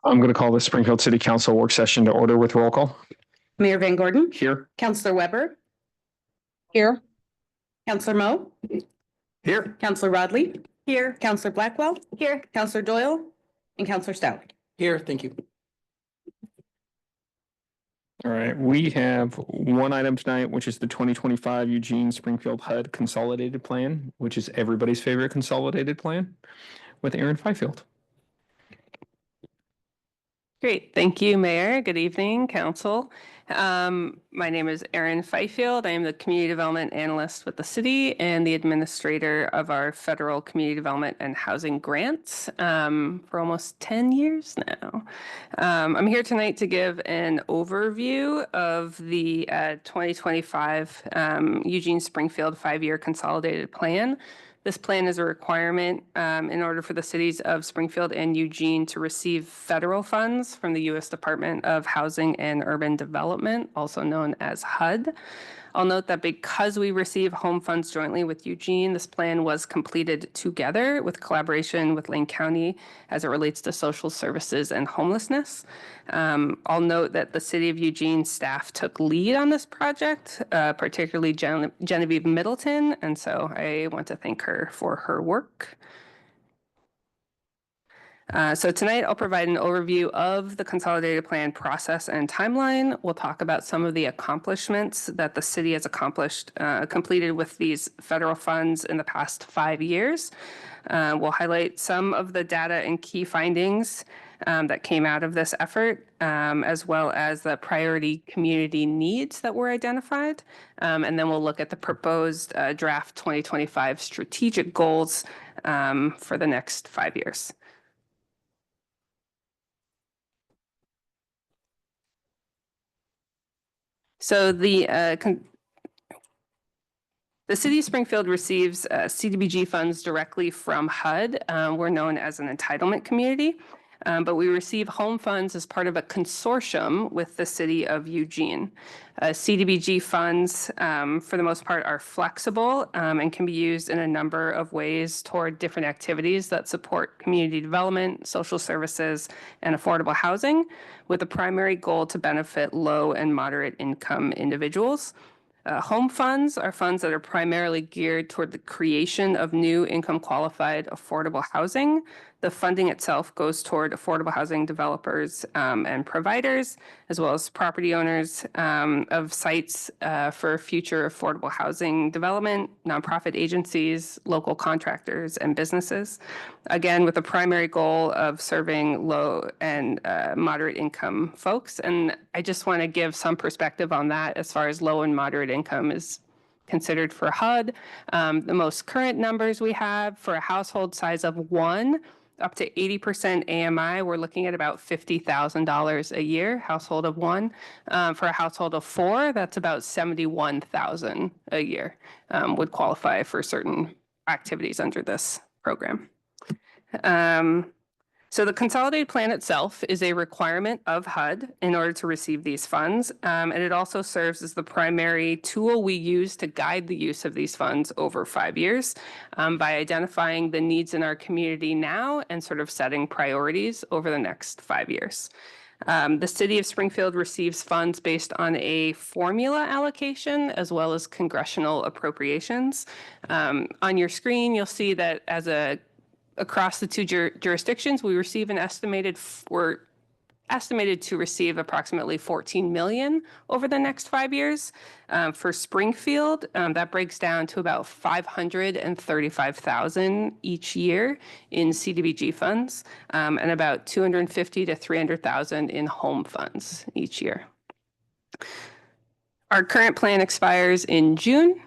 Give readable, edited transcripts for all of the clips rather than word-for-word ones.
I'm going to call the Springfield City Council work session to order with roll call. Mayor Van Gordon. Here. Councillor Weber. Here. Councillor Moe. Here. Councillor Rodley. Here. Councillor Blackwell. Here. Councillor Doyle. And Councillor Stout. Here, thank you. All right, we have one item tonight, which is the 2025 Eugene Springfield HUD Consolidated Plan, which is everybody's favorite consolidated plan, with Aaron Fifield. Great. Thank you, Mayor. Good evening, Council. My name is Erin Fifield. I am the Community Development Analyst with the city and the administrator of our federal community development and housing grants for almost 10 years now. I'm here tonight to give an overview of the 2025 Eugene Springfield 5-year consolidated plan. This plan is a requirement in order for the cities of Springfield and Eugene to receive federal funds from the U.S. Department of Housing and Urban Development, also known as HUD. I'll note that because we receive home funds jointly with Eugene, this plan was completed together with collaboration with Lane County as it relates to social services and homelessness. I'll note that the City of Eugene staff took lead on this project, particularly Genevieve Middleton, and so I want to thank her for her work. So tonight I'll provide an overview of the consolidated plan process and timeline. We'll talk about some of the accomplishments that the city has completed with these federal funds in the past 5 years. We'll highlight some of the data and key findings that came out of this effort, as well as the priority community needs that were identified. And then we'll look at the proposed draft 2025 strategic goals for the next 5 years. So the City of Springfield receives CDBG funds directly from HUD. We're known as an entitlement community, but we receive home funds as part of a consortium with the City of Eugene. CDBG funds, for the most part, are flexible and can be used in a number of ways toward different activities that support community development, social services, and affordable housing, with a primary goal to benefit low and moderate income individuals. Home funds are funds that are primarily geared toward the creation of new income qualified affordable housing. The funding itself goes toward affordable housing developers and providers, as well as property owners of sites for future affordable housing development, nonprofit agencies, local contractors, and businesses. Again, with the primary goal of serving low and moderate income folks. And I just want to give some perspective on that as far as low and moderate income is considered for HUD. The most current numbers we have for a household size of 1, up to 80% AMI, we're looking at about $50,000 a year, household of 1. For a household of 4, that's about $71,000 a year, would qualify for certain activities under this program. So the consolidated plan itself is a requirement of HUD in order to receive these funds, and it also serves as the primary tool we use to guide the use of these funds over 5 years by identifying the needs in our community now and sort of setting priorities over the next 5 years. The City of Springfield receives funds based on a formula allocation as well as congressional appropriations. On your screen, you'll see that across the 2 jurisdictions, we're estimated to receive approximately $14 million over the next 5 years. For Springfield, that breaks down to about $535,000 each year in CDBG funds, and about $250,000 to $300,000 in home funds each year. Our current plan expires in June.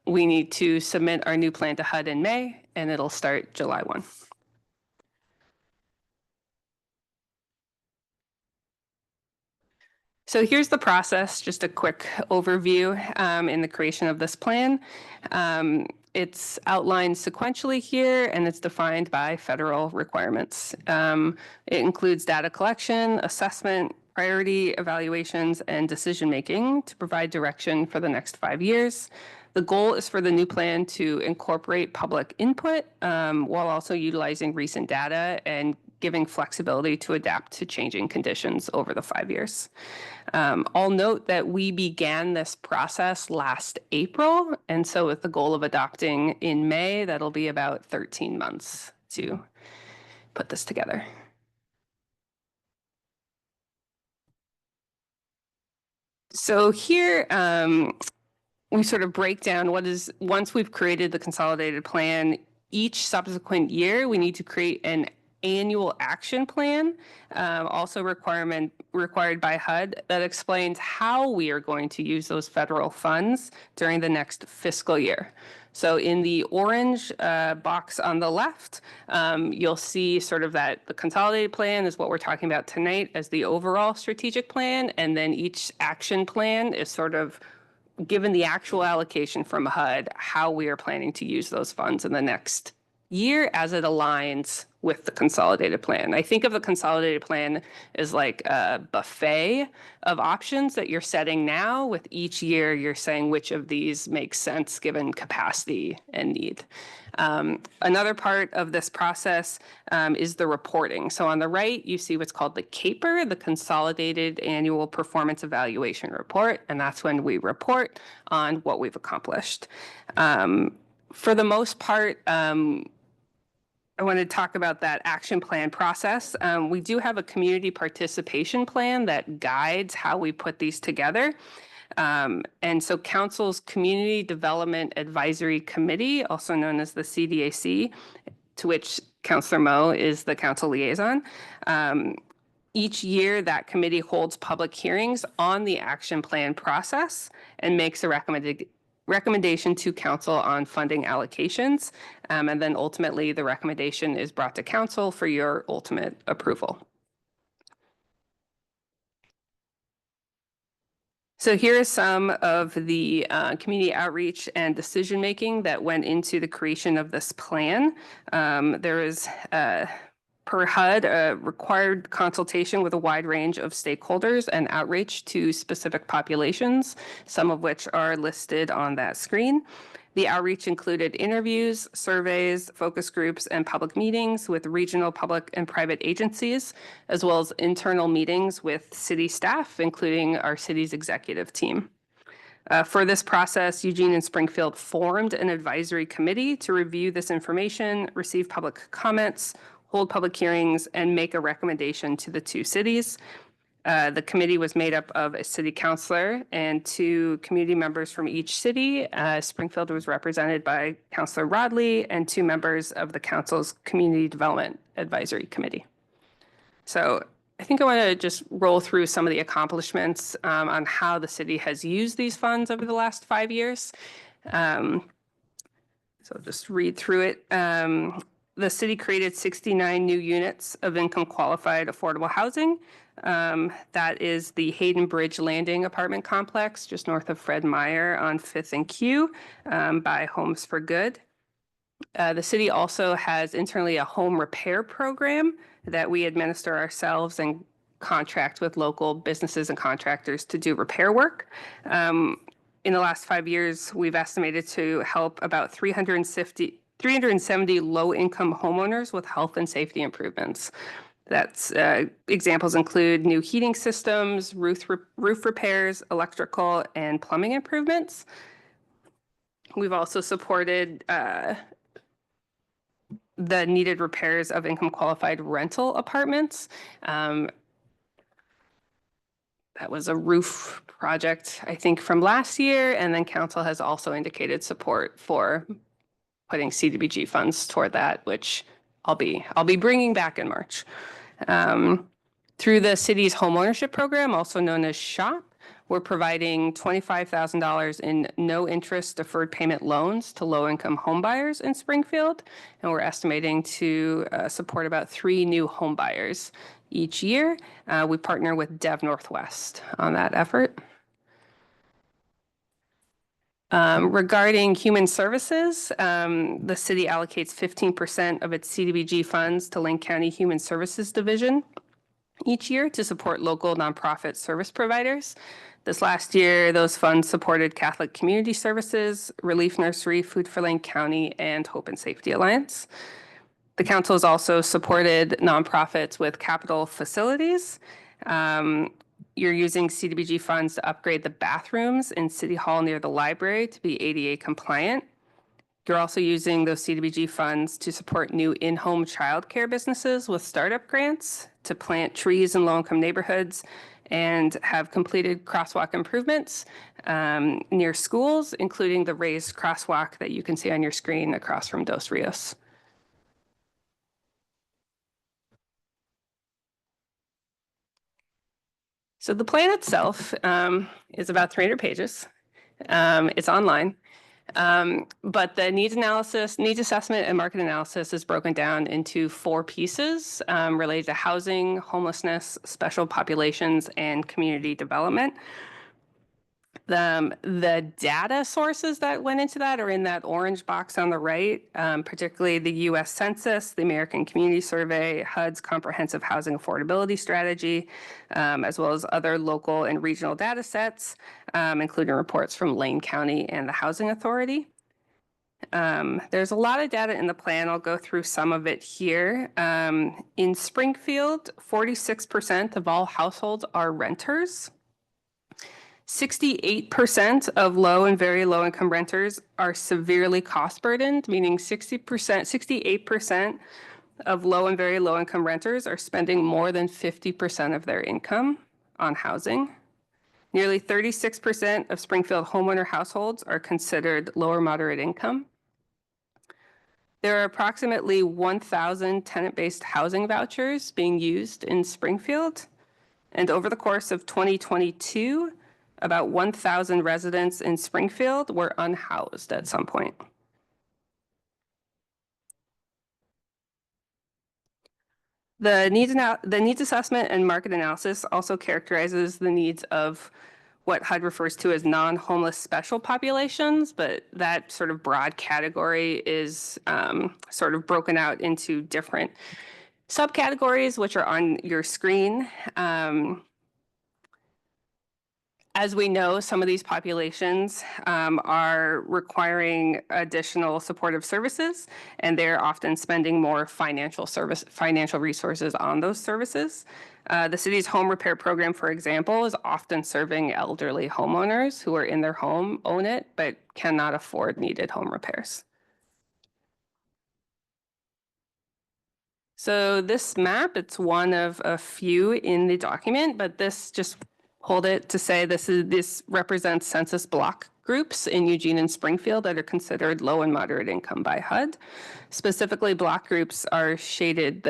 We need to submit our new plan to HUD in May, and it'll start July 1. So here's the process, just a quick overview in the creation of this plan. It's outlined sequentially here, and it's defined by federal requirements. It includes data collection, assessment, priority evaluations, and decision-making to provide direction for the next 5 years. The goal is for the new plan to incorporate public input while also utilizing recent data and giving flexibility to adapt to changing conditions over the 5 years. I'll note that we began this process last April, and so with the goal of adopting in May, that'll be about 13 months to put this together. So here, we sort of break down once we've created the consolidated plan, each subsequent year, we need to create an annual action plan, also required by HUD, that explains how we are going to use those federal funds during the next fiscal year. So in the orange box on the left, you'll see sort of that the consolidated plan is what we're talking about tonight as the overall strategic plan, and then each action plan is sort of given the actual allocation from HUD, how we are planning to use those funds in the next year as it aligns with the consolidated plan. I think of the consolidated plan as like a buffet of options that you're setting now. With each year, you're saying which of these makes sense given capacity and need. Another part of this process is the reporting. So on the right, you see what's called the CAPER, the Consolidated Annual Performance Evaluation Report, and that's when we report on what we've accomplished. For the most part, I want to talk about that action plan process. We do have a community participation plan that guides how we put these together. And so Council's Community Development Advisory Committee, also known as the CDAC, to which Councilor Moe is the council liaison. Each year, that committee holds public hearings on the action plan process and makes a recommendation to council on funding allocations. And then ultimately, the recommendation is brought to council for your ultimate approval. So here are some of the community outreach and decision-making that went into the creation of this plan. There is, per HUD, a required consultation with a wide range of stakeholders and outreach to specific populations, some of which are listed on that screen. The outreach included interviews, surveys, focus groups, and public meetings with regional public and private agencies, as well as internal meetings with city staff, including our city's executive team. For this process, Eugene and Springfield formed an advisory committee to review this information, receive public comments, hold public hearings, and make a recommendation to the two cities. The committee was made up of a city councilor and 2 community members from each city. Springfield was represented by Councilor Rodley and 2 members of the council's Community Development Advisory Committee. So I think I want to just roll through some of the accomplishments on how the city has used these funds over the last 5 years. So just read through it. The city created 69 new units of income qualified affordable housing. That is the Hayden Bridge Landing apartment complex just north of Fred Meyer on 5th and Q by Homes for Good. The city also has internally a home repair program that we administer ourselves and contract with local businesses and contractors to do repair work. In the last 5 years, we've estimated to help about 370 low-income homeowners with health and safety improvements. That's examples include new heating systems, roof repairs, electrical and plumbing improvements. We've also supported the needed repairs of income qualified rental apartments. That was a roof project, I think, from last year, and then council has also indicated support for putting CDBG funds toward that, which I'll be bringing back in March. Through the city's homeownership program, also known as SHOP, we're providing $25,000 in no-interest deferred payment loans to low-income homebuyers in Springfield, and we're estimating to support about 3 new homebuyers each year. We partner with Dev Northwest on that effort. Regarding human services, the city allocates 15% of its CDBG funds to Lake County Human Services Division each year to support local nonprofit service providers. This last year, those funds supported Catholic Community Services, Relief Nursery, Food for Lake County, and Hope and Safety Alliance. The council has also supported nonprofits with capital facilities. You're using CDBG funds to upgrade the bathrooms in City Hall near the library to be ADA compliant. You're also using those CDBG funds to support new in-home childcare businesses with startup grants, to plant trees in low-income neighborhoods, and have completed crosswalk improvements near schools, including the raised crosswalk that you can see on your screen across from Dos Rios. So the plan itself is about 300 pages. It's online. But the needs assessment and market analysis is broken down into 4 pieces related to housing, homelessness, special populations, and community development. The data sources that went into that are in that orange box on the right, particularly the U.S. Census, the American Community Survey, HUD's Comprehensive Housing Affordability Strategy, as well as other local and regional data sets, including reports from Lane County and the Housing Authority. There's a lot of data in the plan. I'll go through some of it here. In Springfield, 46% of all households are renters. 68% of low and very low income renters are severely cost burdened, meaning 68% of low and very low income renters are spending more than 50% of their income on housing. Nearly 36% of Springfield homeowner households are considered low or moderate income. There are approximately 1,000 tenant-based housing vouchers being used in Springfield. And over the course of 2022, about 1,000 residents in Springfield were unhoused at some point. The needs assessment and market analysis also characterizes the needs of what HUD refers to as non-homeless special populations, but that sort of broad category is sort of broken out into different subcategories, which are on your screen. As we know, some of these populations are requiring additional supportive services, and they're often spending more financial resources on those services. The city's home repair program, for example, is often serving elderly homeowners who are in their home, own it, but cannot afford needed home repairs. So this map, it's one of a few in the document, but this just hold it to say this represents census block groups in Eugene and Springfield that are considered low and moderate income by HUD. Specifically, block groups are shaded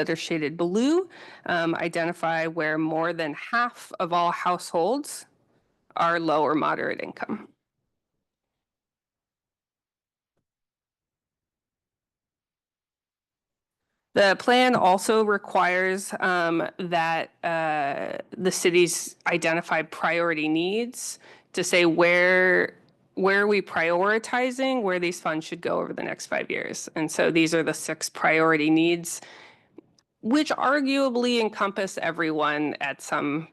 blue, identify where more than half of all households are low or moderate income. The plan also requires that the cities identify priority needs to say where are we prioritizing where these funds should go over the next 5 years. And so these are the 6 priority needs, which arguably encompass everyone at some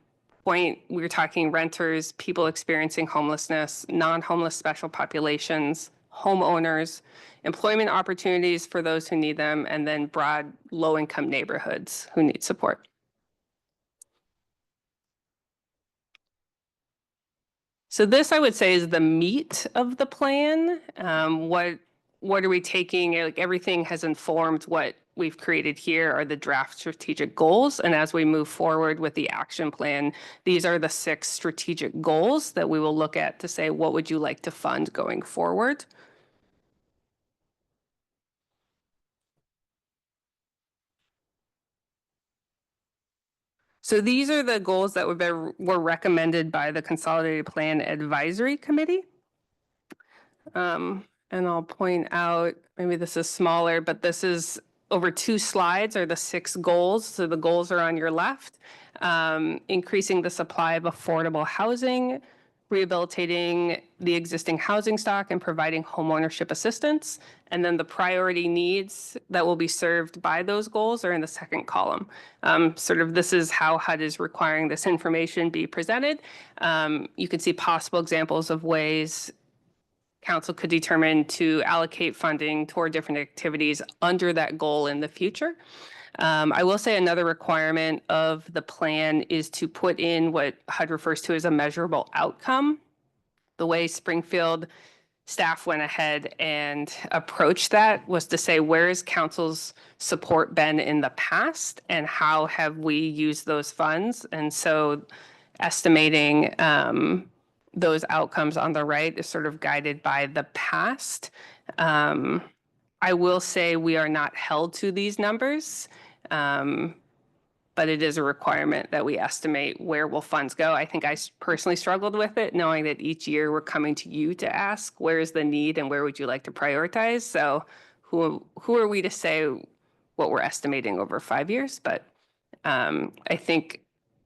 point. We're talking renters, people experiencing homelessness, non-homeless special populations, homeowners, employment opportunities for those who need them, and then broad low-income neighborhoods who need support. So this, I would say, is the meat of the plan. What are we taking? Like, everything has informed what we've created here are the draft strategic goals. And as we move forward with the action plan, these are the 6 strategic goals that we will look at to say, what would you like to fund going forward? So these are the goals that were recommended by the Consolidated Plan Advisory Committee. And I'll point out, maybe this is smaller, but this is over 2 slides are the 6 goals. So the goals are on your left. Increasing the supply of affordable housing, rehabilitating the existing housing stock, and providing homeownership assistance. And then the priority needs that will be served by those goals are in the second column. This is how HUD is requiring this information be presented. You can see possible examples of ways council could determine to allocate funding toward different activities under that goal in the future. I will say another requirement of the plan is to put in what HUD refers to as a measurable outcome. The way Springfield staff went ahead and approached that was to say, where has council's support been in the past and how have we used those funds? And so estimating those outcomes on the right is sort of guided by the past. I will say we are not held to these numbers, but it is a requirement that we estimate where will funds go. I think I personally struggled with it, knowing that each year we're coming to you to ask, where is the need and where would you like to prioritize? So who are we to say what we're estimating over 5 years? But I think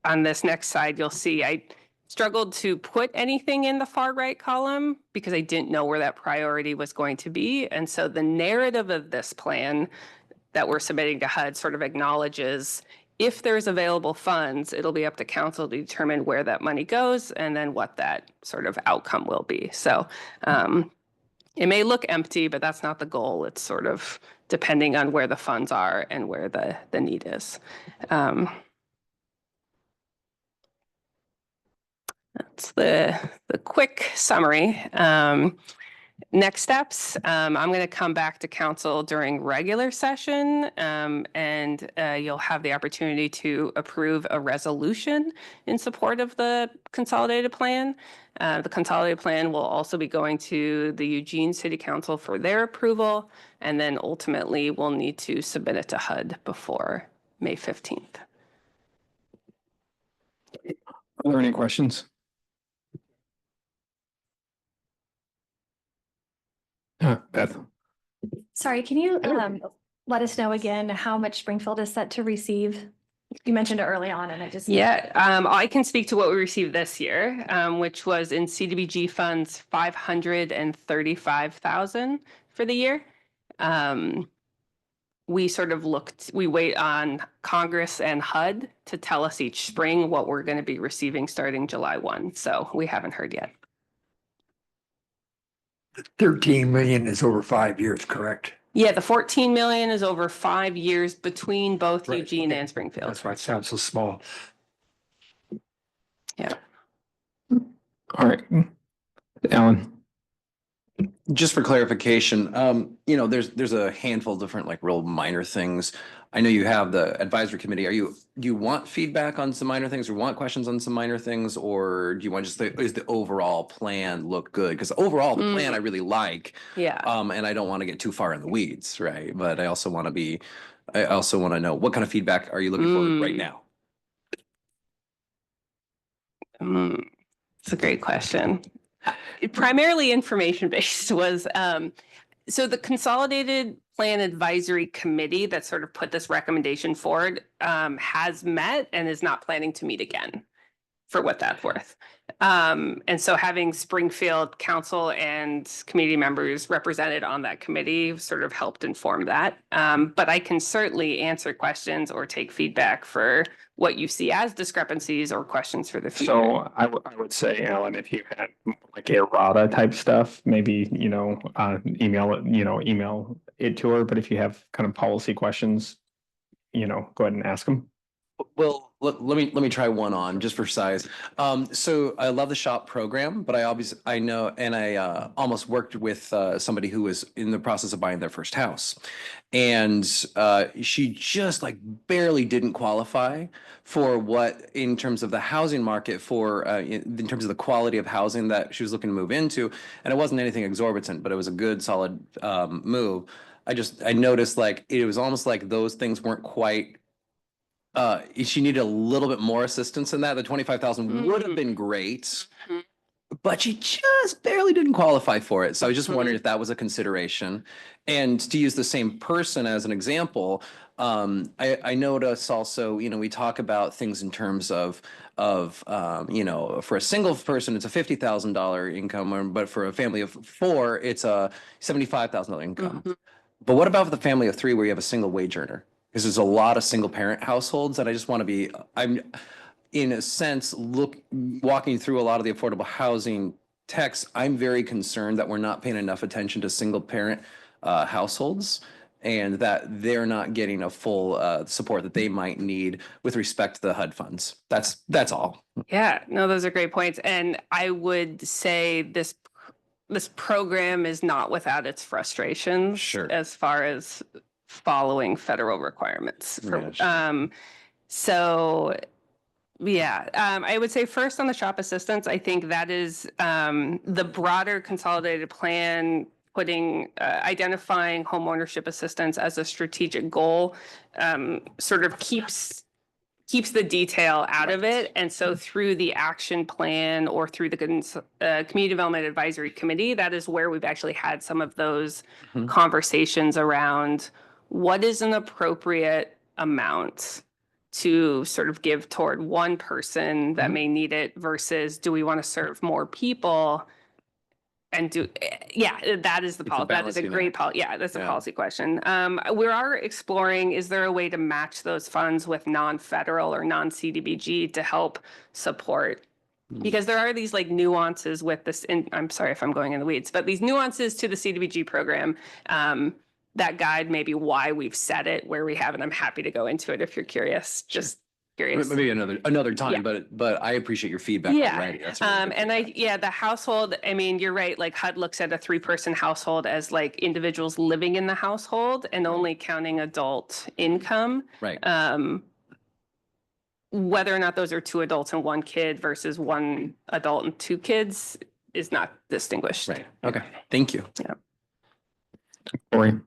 on this next slide, you'll see I struggled to put anything in the far right column because I didn't know where that priority was going to be. And so the narrative of this plan that we're submitting to HUD sort of acknowledges if there's available funds, it'll be up to council to determine where that money goes and then what that sort of outcome will be. So it may look empty, but that's not the goal. It's sort of depending on where the funds are and where the need is. That's the quick summary. Next steps, I'm going to come back to council during regular session, and you'll have the opportunity to approve a resolution in support of the consolidated plan. The consolidated plan will also be going to the Eugene City Council for their approval, and then ultimately we'll need to submit it to HUD before May 15th. Are there any questions? Beth. Sorry, can you let us know again how much Springfield is set to receive? You mentioned it early on and I just. Yeah, I can speak to what we received this year, which was in CDBG funds, 535,000 for the year. We sort of we wait on Congress and HUD to tell us each spring what we're going to be receiving starting July 1. So we haven't heard yet. 13 million is over 5 years, correct? Yeah, the 14 million is over 5 years between both Right, Eugene okay. and Springfield. That's why it sounds so small. Yeah. All right. Alan. Just for clarification, there's a handful of different like real minor things. I know you have the advisory committee. Do you want feedback on some minor things or want questions on some minor things? Or do you want just is the overall plan look good? Because overall the plan I really like. Yeah. And I don't want to get too far in the weeds, right? But I also want to know what kind of feedback are you looking for right now? It's a great question. Primarily information-based was, so the Consolidated Plan Advisory Committee that sort of put this recommendation forward has met and is not planning to meet again, for what that's worth. And so having Springfield Council and community members represented on that committee sort of helped inform that. But I can certainly answer questions or take feedback for what you see as discrepancies or questions for the future. So I would say, Alan, if you had like errata type stuff, maybe, email it to her. But if you have kind of policy questions, go ahead and ask them. Well, let me try one on just for size. So I love the SHOP program, but I almost worked with somebody who was in the process of buying their first house, and she just like barely didn't qualify for what in terms of the housing market for in terms of the quality of housing that she was looking to move into, and it wasn't anything exorbitant, but it was a good solid move. I noticed like it was almost like those things weren't quite. She needed a little bit more assistance in that. The 25,000 would have been great, but she just barely didn't qualify for it. So I was just wondering if that was a consideration. And to use the same person as an example, I notice also, we talk about things in terms of for a single person, it's a $50,000 income, but for a family of 4, it's a $75,000 income. But what about for the family of 3 where you have a single wage earner? Because there's a lot of single parent households, and I just want to I'm in a sense walking through a lot of the affordable housing text, I'm very concerned that we're not paying enough attention to single parent households and that they're not getting a full support that they might need with respect to the HUD funds. That's all. Yeah, no, those are great points. And I would say this program is not without its frustrations. Sure. As far as following federal requirements. Yeah, So yeah, I would say first on the shop assistance, I think that is the broader consolidated plan, putting identifying homeownership assistance as a strategic goal, sort of keeps the detail out of it. And so through the action plan or through the Community Development Advisory Committee, that is where we've actually had some of those Mhm. conversations around what is an appropriate amount to sort of give toward one person that Mhm. may need it versus do we want to serve more people? And yeah, that is the It's a policy. That is a balancing great act. policy. Yeah, that's a Yeah. policy question. We are exploring, is there a way to match those funds with non-federal or non-CDBG to help support? Mm. Because there are these like nuances with this, and I'm sorry if I'm going in the weeds, but these nuances to the CDBG program that guide maybe why we've set it where we have, and I'm happy to go into it if you're curious, just curious. Maybe another time, Yeah. but I appreciate your feedback Yeah, already. That's really good and feedback. the household, I mean, you're right, like HUD looks at a 3-person household as like individuals living in the household and only counting adult income. Right. Whether or not those are 2 adults and 1 kid versus 1 adult and 2 kids is not distinguished. Right. Okay. Thank you. Lori?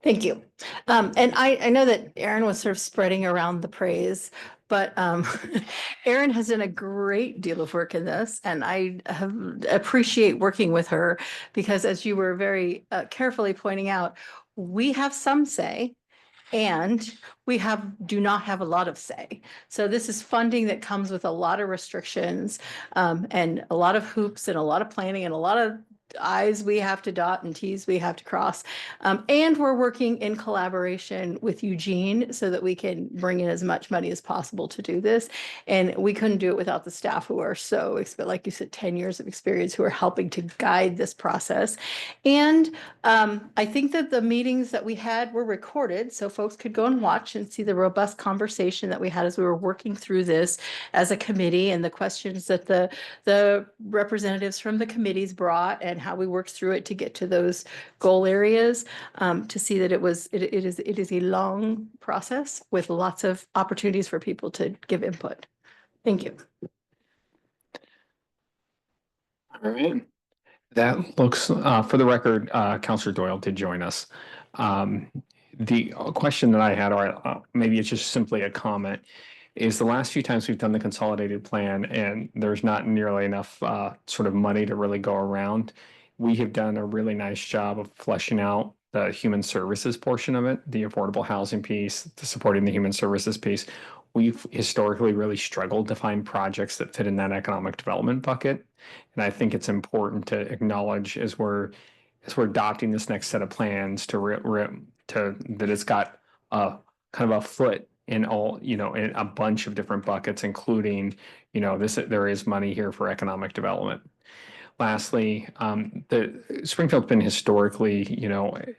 Thank you. And I know that Erin was sort of spreading around the praise, but Erin has done a great deal of work in this, and I appreciate working with her because, as you were very carefully pointing out, we have some say. And we do not have a lot of say. So this is funding that comes with a lot of restrictions and a lot of hoops and a lot of planning and a lot of I's we have to dot and T's we have to cross. And we're working in collaboration with Eugene so that we can bring in as much money as possible to do this. And we couldn't do it without the staff who are so, like you said, 10 years of experience who are helping to guide this process. And I think that the meetings that we had were recorded so folks could go and watch and see the robust conversation that we had as we were working through this as a committee and the questions that the representatives from the committees brought and how we worked through it to get to those goal areas, to see that it is a long process with lots of opportunities for people to give input. Thank you. All right. That looks, for the record, Counselor Doyle did join us. The question that I had, or maybe it's just simply a comment, is the last few times we've done the consolidated plan and there's not nearly enough sort of money to really go around. We have done a really nice job of fleshing out the human services portion of it, the affordable housing piece, the supporting the human services piece. We've historically really struggled to find projects that fit in that economic development bucket. And I think it's important to acknowledge as we're adopting this next set of plans that it's got a kind of a foot in all, in a bunch of different buckets, including, there is money here for economic development. Lastly, Springfield's been historically,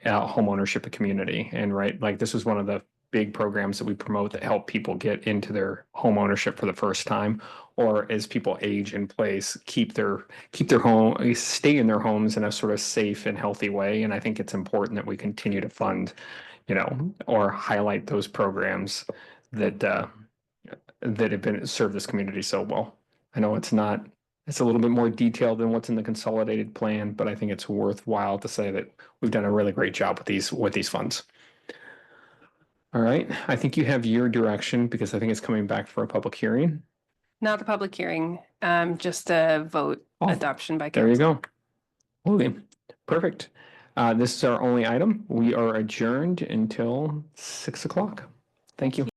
a home ownership community, and like this was one of the big programs that we promote that help people get into their home ownership for the first time, or as people age in place, keep their home, stay in their homes in a sort of safe and healthy way. And I think it's important that we continue to fund, or highlight those programs that have served this community so well. I know it's a little bit more detailed than what's in the consolidated plan, but I think it's worthwhile to say that we've done a really great job with these funds. All right, I think you have your direction because I think it's coming back for a public hearing. Not a public hearing, just a vote adoption by There you council. go. Okay, perfect. This is our only item. We are adjourned until 6 o'clock. Thank you.